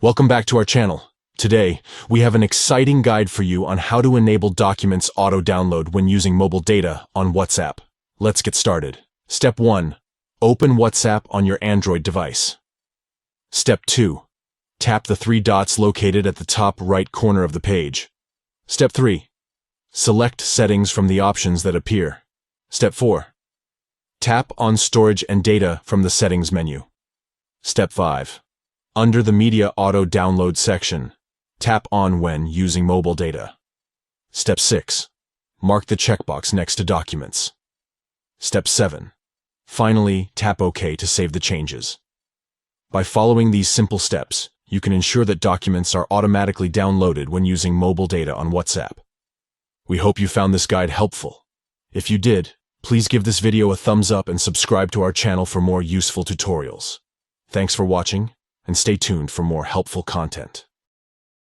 Welcome back to our channel. Today, we have an exciting guide for you on how to enable documents auto-download when using mobile data on WhatsApp. Let's get started. Step 1. Open WhatsApp on your Android device. Step 2. Tap the three dots located at the top right corner of the page. Step 3. Select Settings from the options that appear. Step 4. Tap on Storage and Data from the Settings menu. Step 5. Under the Media Auto Download section, tap on when using mobile data. Step 6. Mark the checkbox next to Documents. Step 7. Finally, tap OK to save the changes. By following these simple steps, you can ensure that documents are automatically downloaded when using mobile data on WhatsApp. We hope you found this guide helpful. If you did, please give this video a thumbs up and subscribe to our channel for more useful tutorials. Thanks for watching, and stay tuned for more helpful content.